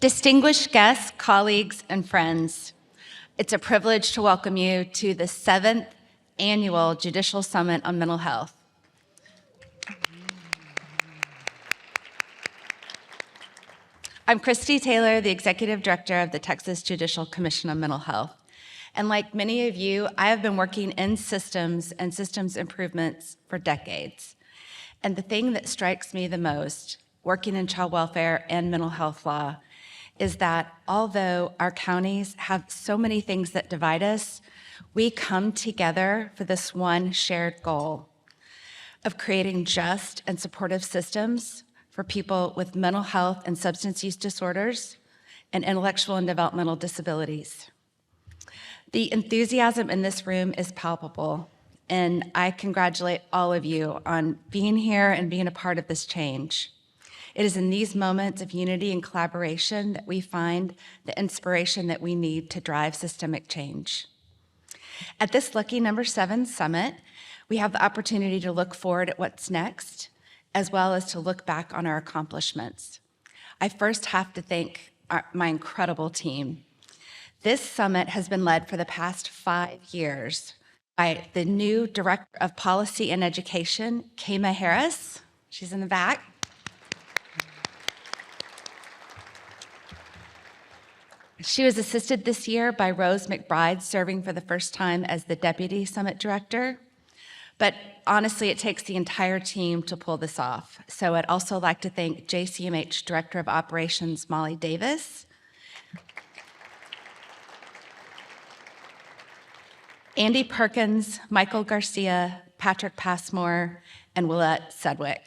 Distinguished guests, colleagues, and friends, it's a privilege to welcome you to the 7th Annual Judicial Summit on Mental Health. I'm Kristi Taylor, the Executive Director of the Texas Judicial Commission on Mental Health. And like many of you, I have been working in systems and systems improvements for decades. And the thing that strikes me the most, working in child welfare and mental health law, is that although our counties have so many things that divide us, we come together for this one shared goal of creating just and supportive systems for people with mental health and substance use disorders and intellectual and developmental disabilities. The enthusiasm in this room is palpable, and I congratulate all of you on being here and being a part of this change. It is in these moments of unity and collaboration that we find the inspiration that we need to drive systemic change. At this lucky number 7 summit, we have the opportunity to look forward at what's next, as well as to look back on our accomplishments. I first have to thank my incredible team. This summit has been led for the past 5 years by the new Director of Policy and Education, Kama Harris. She's in the back. She was assisted this year by Rose McBride, serving for the first time as the Deputy Summit Director. But honestly, it takes the entire team to pull this off. So I'd also like to thank JCMH Director of Operations, Molly Davis, Andy Perkins, Michael Garcia, Patrick Passmore, and Willette Sedgwick.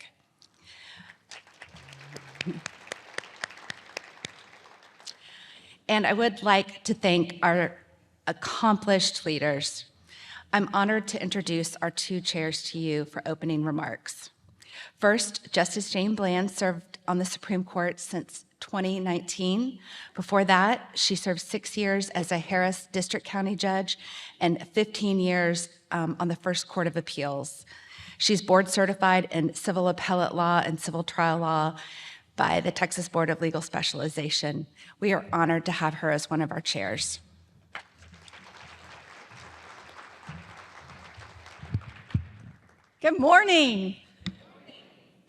And I would like to thank our accomplished leaders. I'm honored to introduce our 2 chairs to you for opening remarks. First, Justice Jane Bland served on the Supreme Court since 2019. Before that, she served 6 years as a Harris District County judge and 15 years on the First Court of Appeals. She's board certified in civil appellate law and civil trial law by the Texas Board of Legal Specialization. We are honored to have her as one of our chairs. Good morning.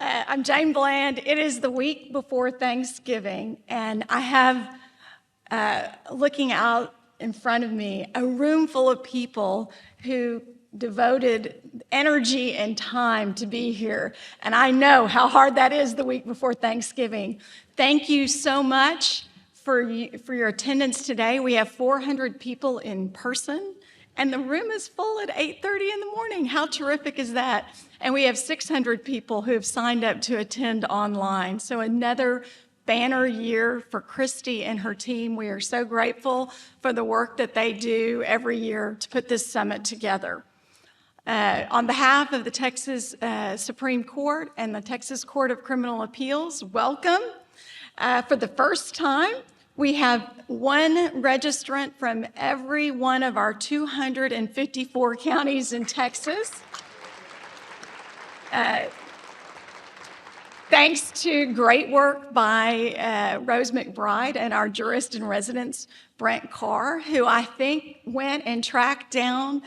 I'm Jane Bland. It is the week before Thanksgiving, and I have, looking out in front of me, a room full of people who devoted energy and time to be here. And I know how hard that is the week before Thanksgiving. Thank you so much for your attendance today. We have 400 people in person, and the room is full at 8:30 in the morning. How terrific is that? And we have 600 people who have signed up to attend online. So another banner year for Kristi and her team. We are so grateful for the work that they do every year to put this summit together. On behalf of the Texas Supreme Court and the Texas Court of Criminal Appeals, welcome. For the first time, we have one registrant from every one of our 254 counties in Texas. Thanks to great work by Rose McBride and our jurist in residence, Brent Carr, who I think went and tracked down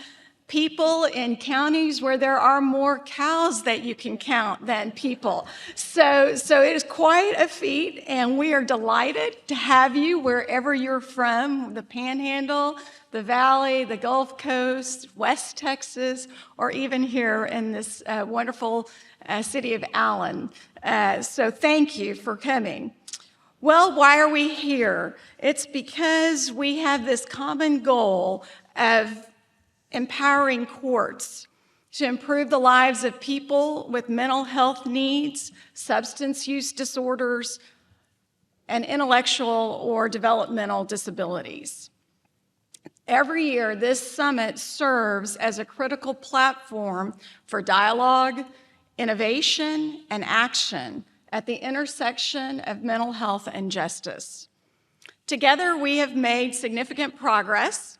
people in counties where there are more cows that you can count than people. So it is quite a feat, and we are delighted to have you wherever you're from, the Panhandle, the Valley, the Gulf Coast, West Texas, or even here in this wonderful city of Allen. So thank you for coming. Well, why are we here? It's because we have this common goal of empowering courts to improve the lives of people with mental health needs, substance use disorders, and intellectual or developmental disabilities. Every year, this summit serves as a critical platform for dialogue, innovation, and action at the intersection of mental health and justice. Together, we have made significant progress,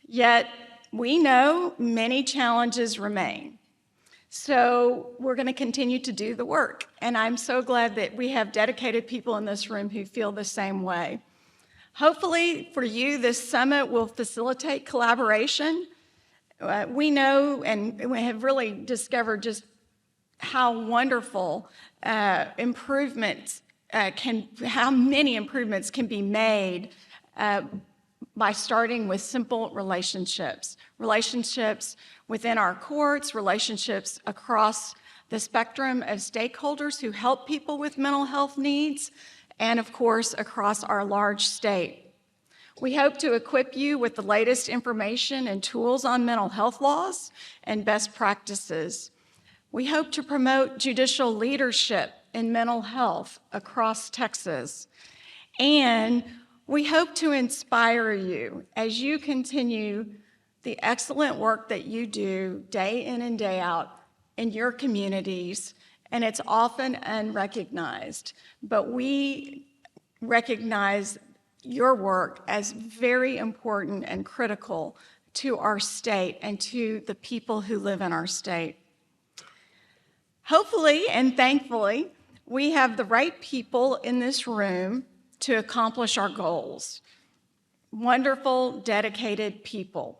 yet we know many challenges remain. So we're going to continue to do the work. And I'm so glad that we have dedicated people in this room who feel the same way. Hopefully for you, this summit will facilitate collaboration. We know and we have really discovered just how wonderful how many improvements can be made by starting with simple relationships. Relationships within our courts, relationships across the spectrum of stakeholders who help people with mental health needs, and of course, across our large state. We hope to equip you with the latest information and tools on mental health laws and best practices. We hope to promote judicial leadership in mental health across Texas. And we hope to inspire you as you continue the excellent work that you do day in and day out in your communities, and it's often unrecognized, but we recognize your work as very important and critical to our state and to the people who live in our state. Hopefully and thankfully, we have the right people in this room to accomplish our goals. Wonderful, dedicated people.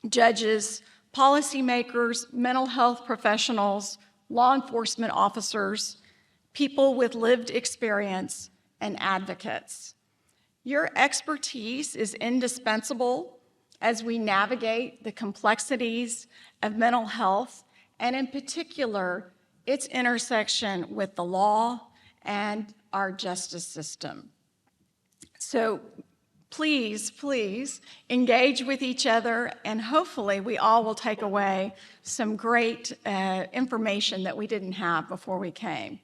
Judges, policymakers, mental health professionals, law enforcement officers, people with lived experience, and advocates. Your expertise is indispensable as we navigate the complexities of mental health, and in particular, its intersection with the law and our justice system. So please, please engage with each other, and hopefully we all will take away some great information that we didn't have before we came.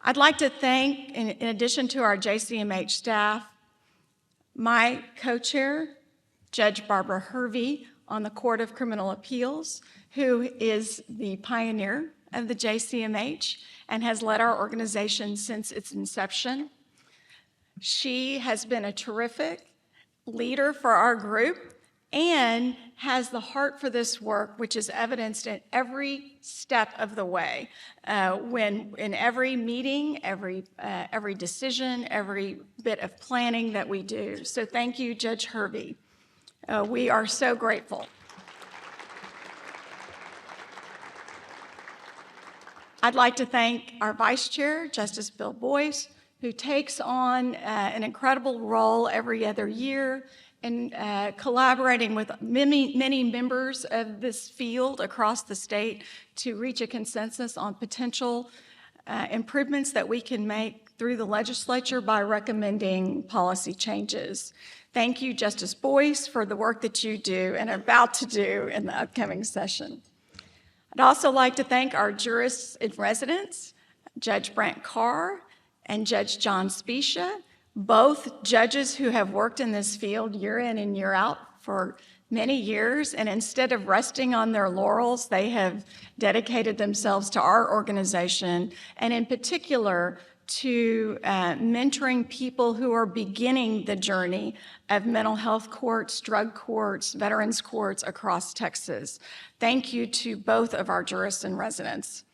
I'd like to thank, in addition to our JCMH staff, my co-chair, Judge Barbara Hervey on the Court of Criminal Appeals, who is the pioneer of the JCMH and has led our organization since its inception. She has been a terrific leader for our group and has the heart for this work, which is evidenced in every step of the way, in every meeting, every decision, every bit of planning that we do. So thank you, Judge Hervey. We are so grateful. I'd like to thank our Vice Chair, Justice Bill Boyce, who takes on an incredible role every other year in collaborating with many members of this field across the state to reach a consensus on potential improvements that we can make through the legislature by recommending policy changes. Thank you, Justice Boyce, for the work that you do and are about to do in the upcoming session. I'd also like to thank our jurists in residence, Judge Brant Carr and Judge John Specia, both judges who have worked in this field year in and year out for many years, and instead of resting on their laurels, they have dedicated themselves to our organization, and in particular to mentoring people who are beginning the journey of mental health courts, drug courts, veterans courts across Texas. Thank you to both of our jurists in residence.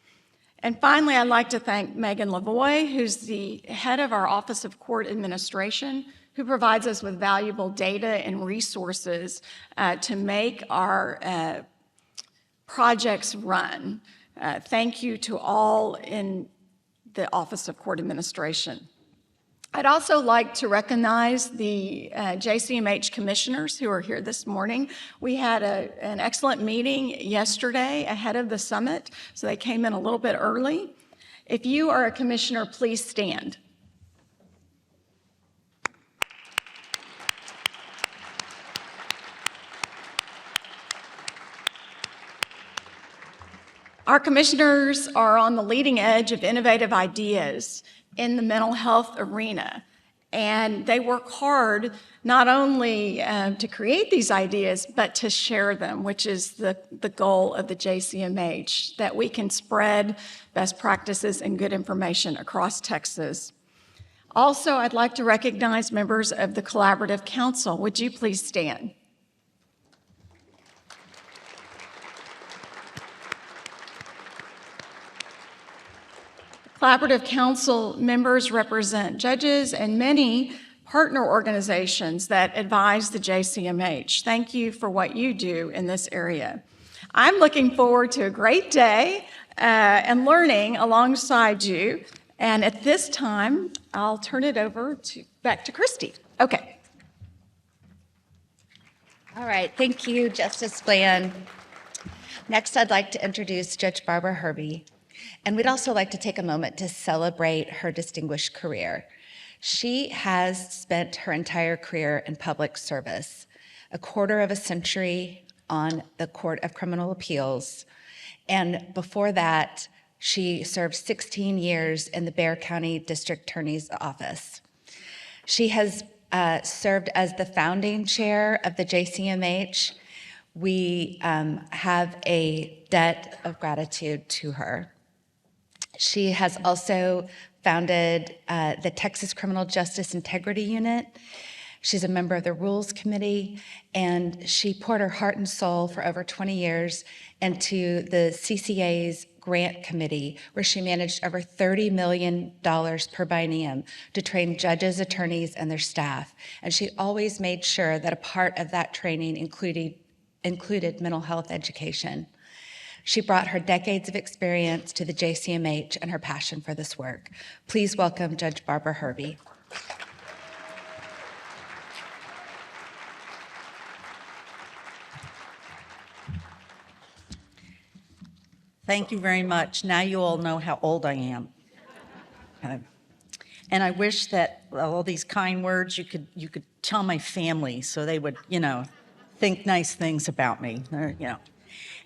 And finally, I'd like to thank Megan Lavoie, who's the head of our Office of Court Administration, who provides us with valuable data and resources to make our projects run. Thank you to all in the Office of Court Administration. I'd also like to recognize the JCMH commissioners who are here this morning. We had an excellent meeting yesterday ahead of the summit, so they came in a little bit early. If you are a commissioner, please stand. Our commissioners are on the leading edge of innovative ideas in the mental health arena. And they work hard not only to create these ideas, but to share them, which is the goal of the JCMH, that we can spread best practices and good information across Texas. Also, I'd like to recognize members of the Collaborative Council. Would you please stand? Collaborative Council members represent judges and many partner organizations that advise the JCMH. Thank you for what you do in this area. I'm looking forward to a great day and learning alongside you. And at this time, I'll turn it over back to Kristi. Okay. All right, thank you, Justice Bland. Next, I'd like to introduce Judge Barbara Hervey. And we'd also like to take a moment to celebrate her distinguished career. She has spent her entire career in public service, a quarter of a century on the Court of Criminal Appeals, and before that, she served 16 years in the Bexar County District Attorney's Office. She has served as the founding chair of the JCMH. We have a debt of gratitude to her. She has also founded the Texas Criminal Justice Integrity Unit. She's a member of the Rules Committee, and she poured her heart and soul for over 20 years into the CCA's Grant Committee, where she managed over $30 million per biennium to train judges, attorneys, and their staff. And she always made sure that a part of that training included mental health education. She brought her decades of experience to the JCMH and her passion for this work. Please welcome Judge Barbara Hervey. Thank you very much. Now you all know how old I am. And I wish that all these kind words you could tell my family so they would, think nice things about me.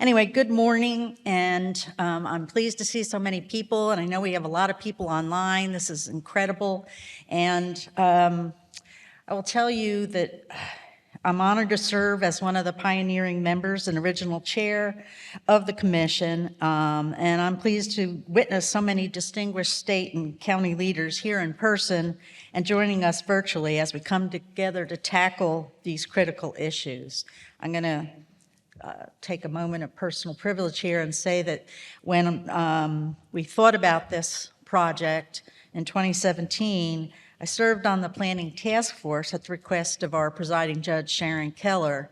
Anyway, good morning, and I'm pleased to see so many people, and I know we have a lot of people online. This is incredible, and I will tell you that I'm honored to serve as one of the pioneering members and original chair of the commission, and I'm pleased to witness so many distinguished state and county leaders here in person and joining us virtually as we come together to tackle these critical issues. I'm going to take a moment of personal privilege here and say that when we thought about this project in 2017, I served on the planning task force at the request of our presiding judge, Sharon Keller,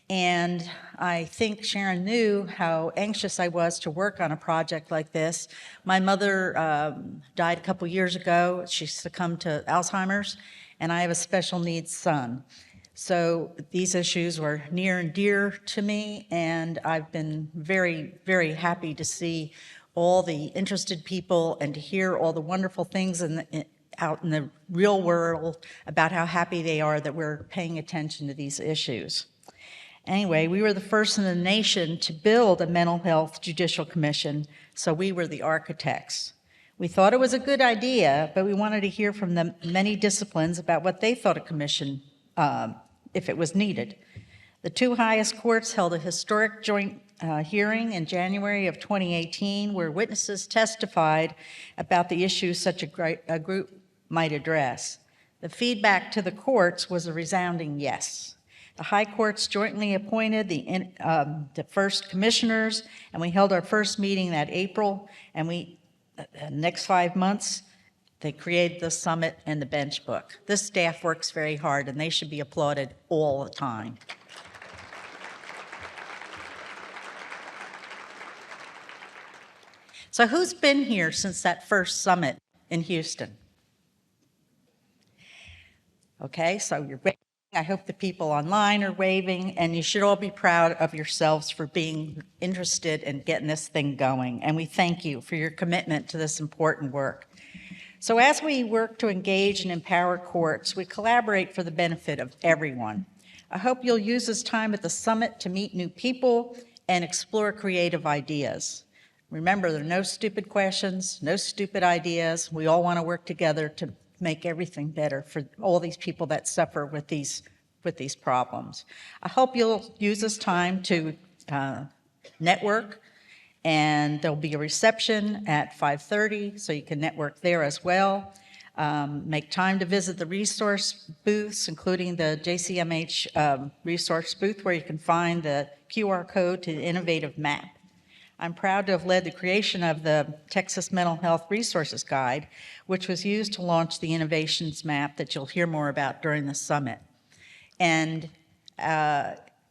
and I think Sharon knew how anxious I was to work on a project like this. My mother died a couple years ago. She succumbed to Alzheimer's, and I have a special needs son. So these issues were near and dear to me, and I've been very, very happy to see all the interested people and to hear all the wonderful things out in the real world about how happy they are that we're paying attention to these issues. Anyway, we were the first in the nation to build a mental health judicial commission, so we were the architects. We thought it was a good idea, but we wanted to hear from the many disciplines about what they thought a commission, if it was needed. The two highest courts held a historic joint hearing in January of 2018 where witnesses testified about the issues such a group might address. The feedback to the courts was a resounding yes. The high courts jointly appointed the first commissioners, and we held our first meeting that April, and the next 5 months, they created the summit and the bench book. This staff works very hard, and they should be applauded all the time. So who's been here since that first summit in Houston? Okay, so you're waving. I hope the people online are waving, and you should all be proud of yourselves for being interested in getting this thing going. And we thank you for your commitment to this important work. So as we work to engage and empower courts, we collaborate for the benefit of everyone. I hope you'll use this time at the summit to meet new people and explore creative ideas. Remember, there are no stupid questions, no stupid ideas. We all want to work together to make everything better for all these people that suffer with these problems. I hope you'll use this time to network, and there'll be a reception at 5:30, so you can network there as well. Make time to visit the resource booths, including the JCMH resource booth, where you can find the QR code to the innovative map. I'm proud to have led the creation of the Texas Mental Health Resources Guide, which was used to launch the innovations map that you'll hear more about during the summit. And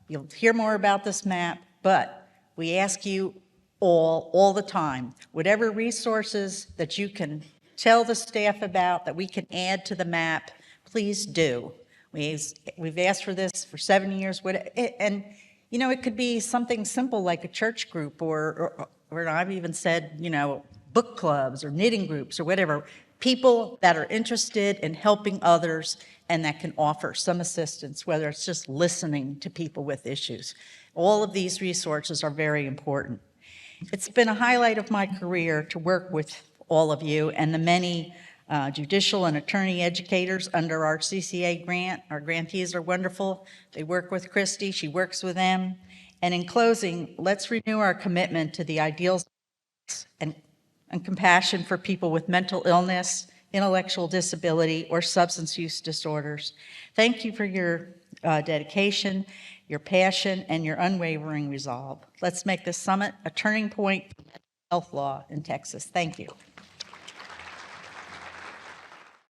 you'll hear more about this map, but we ask you all the time, whatever resources that you can tell the staff about that we can add to the map, please do. We've asked for this for 7 years, and you know, it could be something simple like a church group, or I've even said, you know, book clubs or knitting groups or whatever. People that are interested in helping others and that can offer some assistance, whether it's just listening to people with issues. All of these resources are very important. It's been a highlight of my career to work with all of you and the many judicial and attorney educators under our CCA grant. Our grantees are wonderful. They work with Kristi, she works with them. And in closing, let's renew our commitment to the ideals and compassion for people with mental illness, intellectual disability, or substance use disorders. Thank you for your dedication, your passion, and your unwavering resolve. Let's make this summit a turning point for health law in Texas. Thank you.